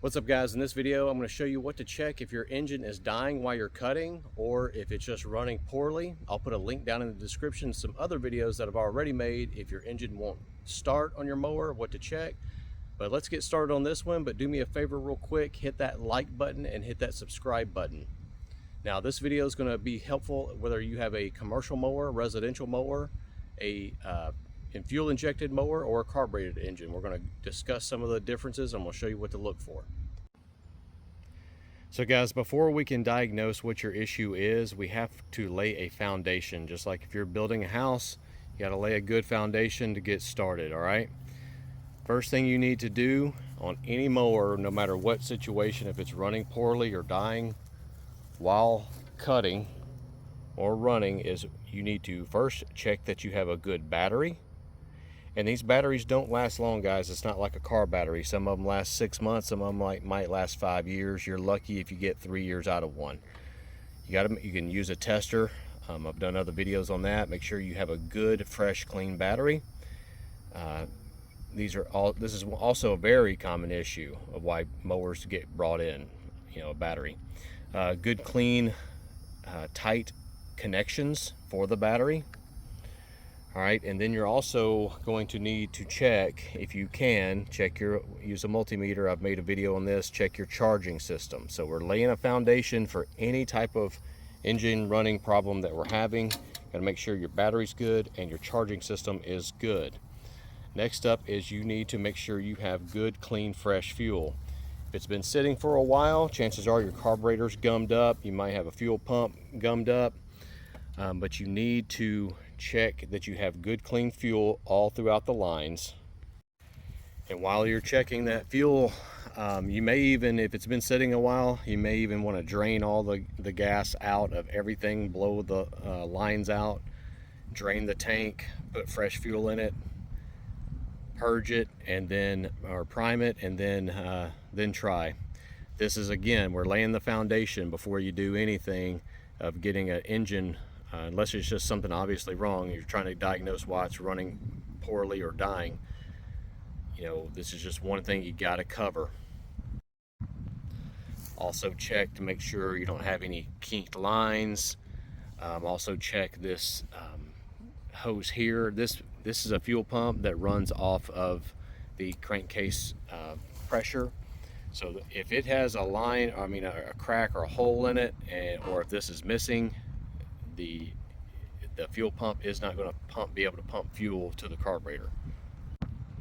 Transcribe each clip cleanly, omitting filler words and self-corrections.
What's up guys, in this video I'm going to show you what to check if your engine is dying while you're cutting or if it's just running poorly. I'll put a link down in the description to some other videos that I've already made if your engine won't start on your mower, what to check. But let's get started on this one, but do me a favor real quick, hit that like button and hit that subscribe button. Now this video is going to be helpful whether you have a commercial mower, residential mower, a fuel injected mower, or a carbureted engine. We're going to discuss some of the differences and we'll show you what to look for. So guys, before we can diagnose what your issue is, we have to lay a foundation. Just like if you're building a house, you got to lay a good foundation to get started. All right, first thing you need to do on any mower, no matter what situation, if it's running poorly or dying while cutting or running, is you need to first check that you have a good battery. And these batteries don't last long, guys. It's not like a car battery. Some of them last 6 months, some of them might last 5 years. You're lucky if you get 3 years out of one. You can use a tester. I've done other videos on that. Make sure you have a good, fresh, clean battery. This is also a very common issue of why mowers get brought in, a battery. Good, clean, tight connections for the battery. All right, and then you're also going to need to check, if you can, use a multimeter. I've made a video on this. Check your charging system. So we're laying a foundation for any type of engine running problem that we're having. Got to make sure your battery's good and your charging system is good. Next up is you need to make sure you have good, clean, fresh fuel. If it's been sitting for a while, chances are your carburetor's gummed up. You might have a fuel pump gummed up, but you need to check that you have good, clean fuel all throughout the lines. And while you're checking that fuel, you may even, if it's been sitting a while, you may even want to drain all the gas out of everything, blow the lines out, drain the tank, put fresh fuel in it, purge it, and then, or prime it, and then try. This is, again, we're laying the foundation before you do anything of getting an engine, unless it's just something obviously wrong. You're trying to diagnose why it's running poorly or dying. This is just one thing you got to cover. Also check to make sure you don't have any kinked lines. Also check this hose here. This is a fuel pump that runs off of the crankcase pressure. So if it has a line, a crack or a hole in it, or if this is missing, the fuel pump is not going to be able to pump fuel to the carburetor.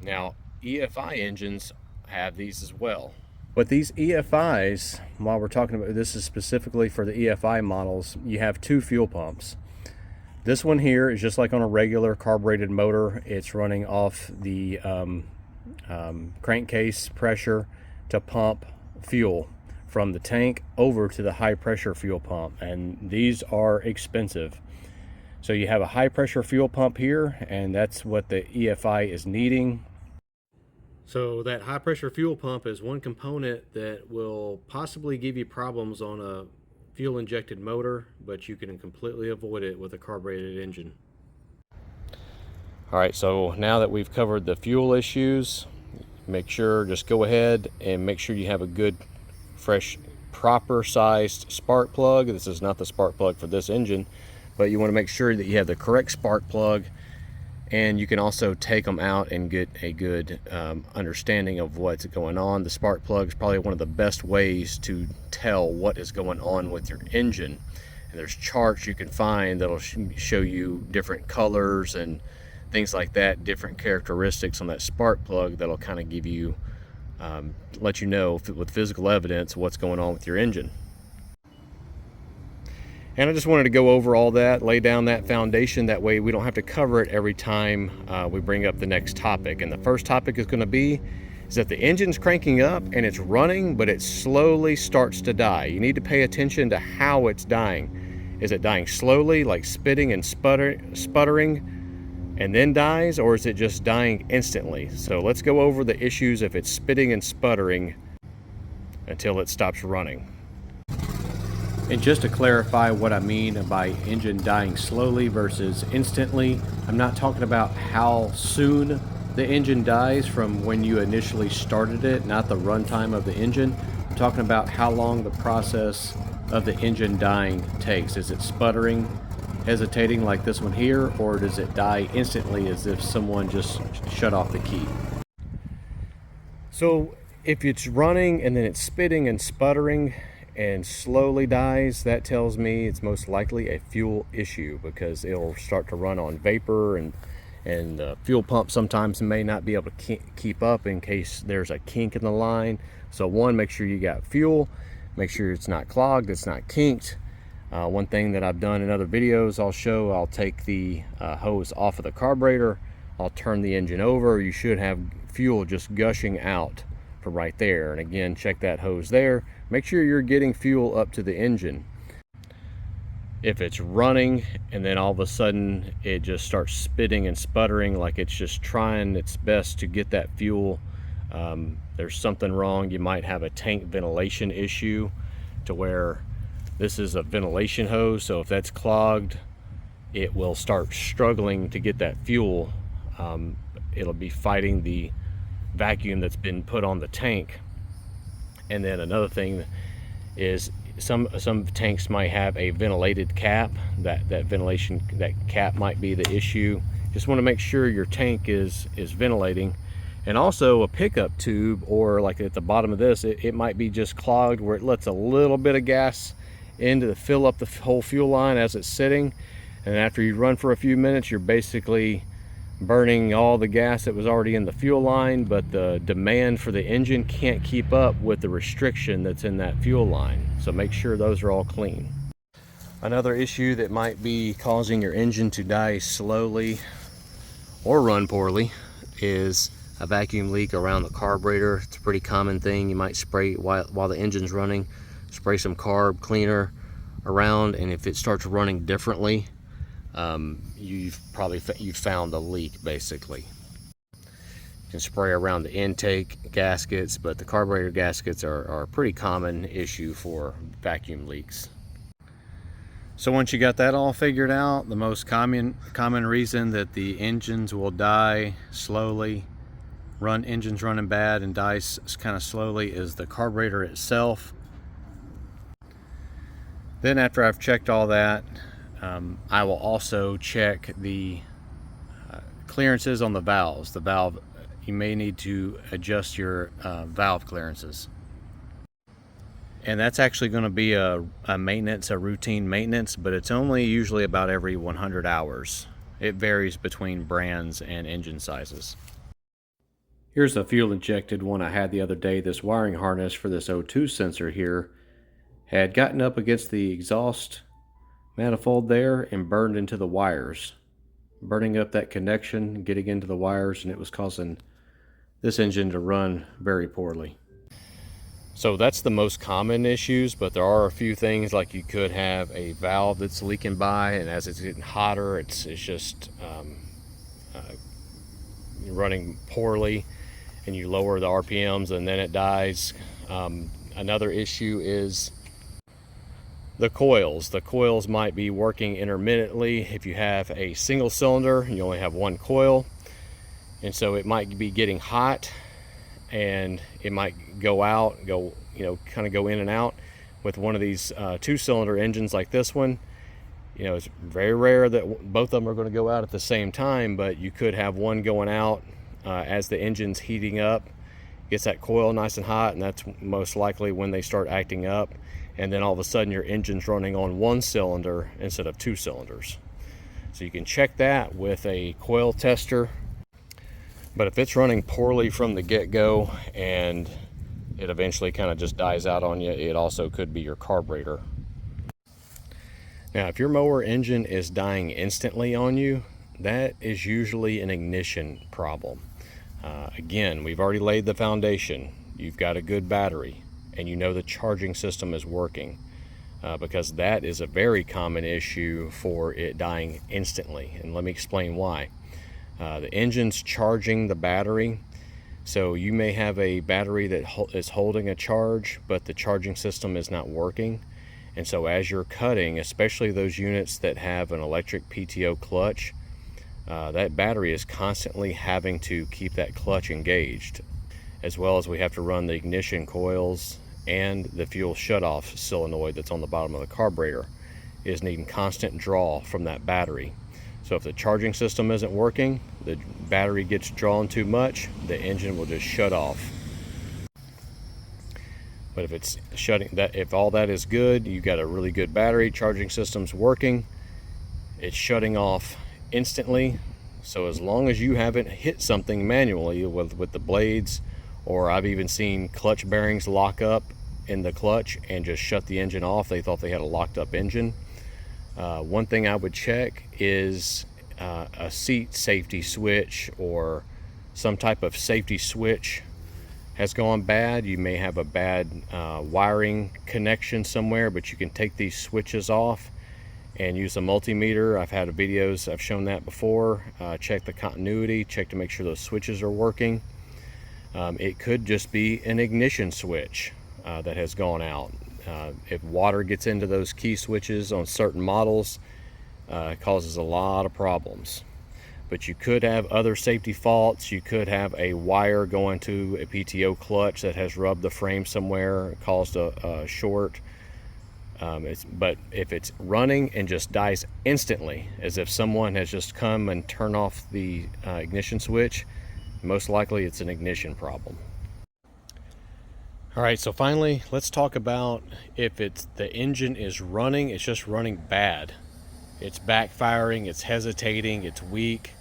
Now, EFI engines have these as well. But these EFIs, while we're talking about, this is specifically for the EFI models, you have two fuel pumps. This one here is just like on a regular carbureted motor. It's running off the crankcase pressure to pump fuel from the tank over to the high pressure fuel pump, and these are expensive. So you have a high pressure fuel pump here, and that's what the EFI is needing. So that high pressure fuel pump is one component that will possibly give you problems on a fuel injected motor, but you can completely avoid it with a carbureted engine. All right, so now that we've covered the fuel issues, just go ahead and make sure you have a good, fresh, proper sized spark plug. This is not the spark plug for this engine, but you want to make sure that you have the correct spark plug, and you can also take them out and get a good understanding of what's going on. The spark plug is probably one of the best ways to tell what is going on with your engine. And there's charts you can find that'll show you different colors and things like that, different characteristics on that spark plug that'll kind of give you let you know with physical evidence what's going on with your engine. And I just wanted to go over all that, lay down that foundation, that way we don't have to cover it every time we bring up the next topic. And the first topic is going to be that the engine's cranking up and it's running, but it slowly starts to die. You need to pay attention to how it's dying. Is it dying slowly, like spitting and sputtering, and then dies, or is it just dying instantly? So let's go over the issues if it's spitting and sputtering until it stops running. And just to clarify what I mean by engine dying slowly versus instantly, I'm not talking about how soon the engine dies from when you initially started it, not the runtime of the engine. I'm talking about how long the process of the engine dying takes. Is it sputtering, hesitating like this one here, or does it die instantly as if someone just shut off the key? So if it's running and then it's spitting and sputtering and slowly dies, that tells me it's most likely a fuel issue, because it'll start to run on vapor, and the fuel pump sometimes may not be able to keep up in case there's a kink in the line. So one, make sure you got fuel, make sure it's not clogged, it's not kinked. One thing that I've done in other videos, I'll take the hose off of the carburetor, I'll turn the engine over. You should have fuel just gushing out from right there. And again, check that hose there, make sure you're getting fuel up to the engine. If it's running and then all of a sudden it just starts spitting and sputtering like it's just trying its best to get that fuel, there's something wrong. You might have a tank ventilation issue, to where this is a ventilation hose, so if that's clogged, it will start struggling to get that fuel. It'll be fighting the vacuum that's been put on the tank. And then another thing is some tanks might have a ventilated cap. That cap might be the issue. Just want to make sure your tank is ventilating. And also a pickup tube, or like at the bottom of this, it might be just clogged, where it lets a little bit of gas in to fill up the whole fuel line as it's sitting, and after you run for a few minutes, you're basically burning all the gas that was already in the fuel line, but the demand for the engine can't keep up with the restriction that's in that fuel line. So make sure those are all clean. Another issue that might be causing your engine to die slowly or run poorly is a vacuum leak around the carburetor. It's a pretty common thing. You might spray while the engine's running, spray some carb cleaner around, and if it starts running differently, you've found the leak basically. You can spray around the intake gaskets, but the carburetor gaskets are a pretty common issue for vacuum leaks. So once you got that all figured out, the most common reason that the engines will die slowly, engines running bad and dies kind of slowly, is the carburetor itself. Then after I've checked all that, I will also check the clearances on the valves. You may need to adjust your valve clearances. And that's actually going to be a routine maintenance, but it's only usually about every 100 hours. It varies between brands and engine sizes. Here's a fuel injected one I had the other day. This wiring harness for this O2 sensor here had gotten up against the exhaust manifold there and burned into the wires, burning up that connection, getting into the wires, and it was causing this engine to run very poorly. So that's the most common issues, but there are a few things, like you could have a valve that's leaking by, and as it's getting hotter, it's just running poorly, and you lower the RPMs and then it dies. Another issue is the coils. The coils might be working intermittently. If you have a single cylinder, you only have one coil, and so it might be getting hot and it might go kind of go in and out. With one of these two-cylinder engines like this one, it's very rare that both of them are going to go out at the same time, but you could have one going out as the engine's heating up, gets that coil nice and hot, and that's most likely when they start acting up, and then all of a sudden your engine's running on one cylinder instead of two cylinders. So you can check that with a coil tester. But if it's running poorly from the get-go and it eventually kind of just dies out on you, it also could be your carburetor. Now, if your mower engine is dying instantly on you, that is usually an ignition problem. Again, we've already laid the foundation. You've got a good battery, and you know the charging system is working, because that is a very common issue for it dying instantly. And let me explain why. The engine's charging the battery, so you may have a battery that is holding a charge, but the charging system is not working. And so as you're cutting, especially those units that have an electric PTO clutch, that battery is constantly having to keep that clutch engaged, as well as we have to run the ignition coils, and the fuel shutoff solenoid that's on the bottom of the carburetor is needing constant draw from that battery. So if the charging system isn't working, the battery gets drawn too much, the engine will just shut off. But if it's if all that is good, you got a really good battery, charging system's working, it's shutting off instantly. So as long as you haven't hit something manually with the blades, or I've even seen clutch bearings lock up in the clutch and just shut the engine off, they thought they had a locked up engine. One thing I would check is a seat safety switch, or some type of safety switch has gone bad. You may have a bad wiring connection somewhere, but you can take these switches off and use a multimeter. I've had videos, I've shown that before. Check the continuity, check to make sure those switches are working. It could just be an ignition switch that has gone out. If water gets into those key switches on certain models, it causes a lot of problems. But you could have other safety faults. You could have a wire going to a PTO clutch that has rubbed the frame somewhere, caused a short. But if it's running and just dies instantly, as if someone has just come and turned off the ignition switch, most likely it's an ignition problem. All right, so finally, let's talk about if the engine is running, it's just running bad. It's backfiring, it's hesitating, it's weak.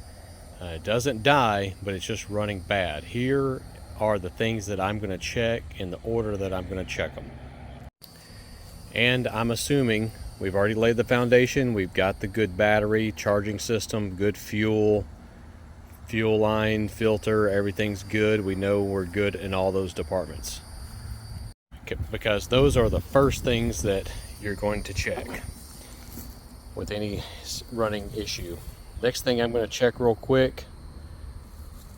It doesn't die, but it's just running bad. Here are the things that I'm going to check in the order that I'm going to check them. And I'm assuming we've already laid the foundation. We've got the good battery, charging system, good fuel line, filter, everything's good. We know we're good in all those departments, because those are the first things that you're going to check with any running issue. Next thing I'm going to check real quick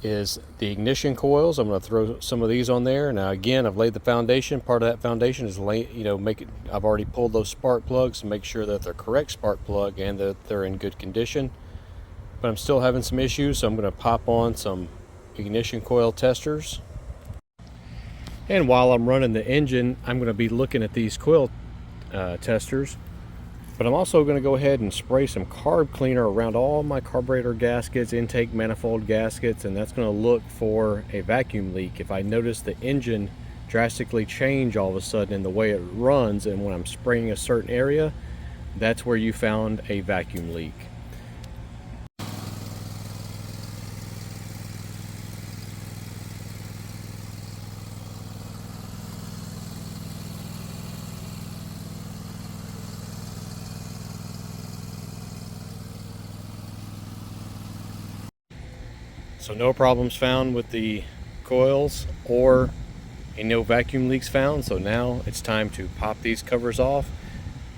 is the ignition coils. I'm going to throw some of these on there. Now again, I've laid the foundation. Part of that foundation is I've already pulled those spark plugs to make sure that they're correct spark plug and that they're in good condition. But I'm still having some issues, so I'm going to pop on some ignition coil testers. And while I'm running the engine, I'm going to be looking at these coil testers. But I'm also going to go ahead and spray some carb cleaner around all my carburetor gaskets, intake manifold gaskets, and that's going to look for a vacuum leak. If I notice the engine drastically change all of a sudden in the way it runs, and when I'm spraying a certain area, that's where you found a vacuum leak. So no problems found with the coils, or no vacuum leaks found. So now it's time to pop these covers off,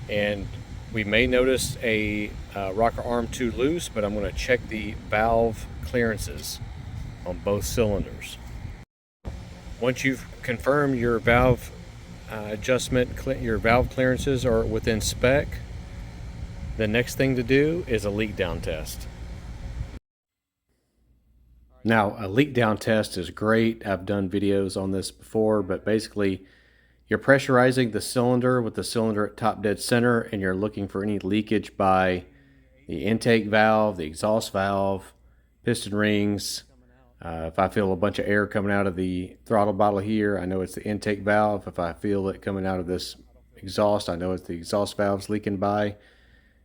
and we may notice a rocker arm too loose, but I'm going to check the valve clearances on both cylinders. Once you've confirmed your valve your valve clearances are within spec, the next thing to do is a leak down test. Now, a leak down test is great. I've done videos on this before, but basically you're pressurizing the cylinder with the cylinder at top dead center, and you're looking for any leakage by the intake valve, the exhaust valve, piston rings. If I feel a bunch of air coming out of the throttle bottle here, I know it's the intake valve. If I feel it coming out of this exhaust, I know it's the exhaust valves leaking by.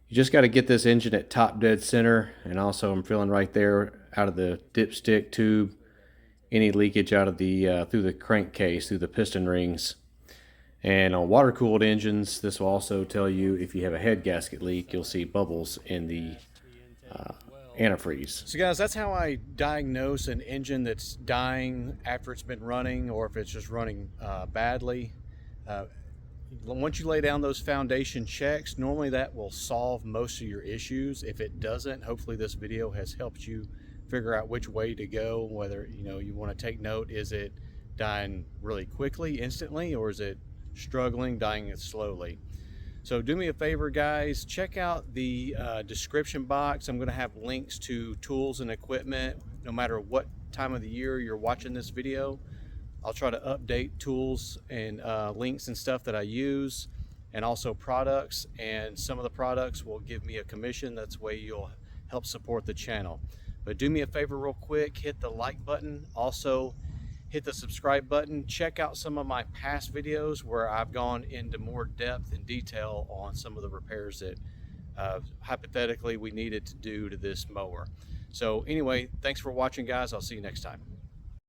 You just got to get this engine at top dead center, and also I'm feeling right there out of the dipstick tube, any leakage out of the through the crankcase, through the piston rings. And on water-cooled engines, this will also tell you if you have a head gasket leak. You'll see bubbles in the antifreeze. So guys, that's how I diagnose an engine that's dying after it's been running, or if it's just running badly. Once you lay down those foundation checks, normally that will solve most of your issues. If it doesn't, hopefully this video has helped you figure out which way to go, whether you want to take note. Is it dying really quickly, instantly, or is it struggling, dying it slowly? So do me a favor, guys, check out the description box. I'm going to have links to tools and equipment no matter what time of the year you're watching this video. I'll try to update tools and links and stuff that I use, and also products, and some of the products will give me a commission. That's the way you'll help support the channel. But do me a favor real quick, hit the like button, also hit the subscribe button. Check out some of my past videos where I've gone into more depth and detail on some of the repairs that hypothetically we needed to do to this mower. So anyway, thanks for watching, guys. I'll see you next time.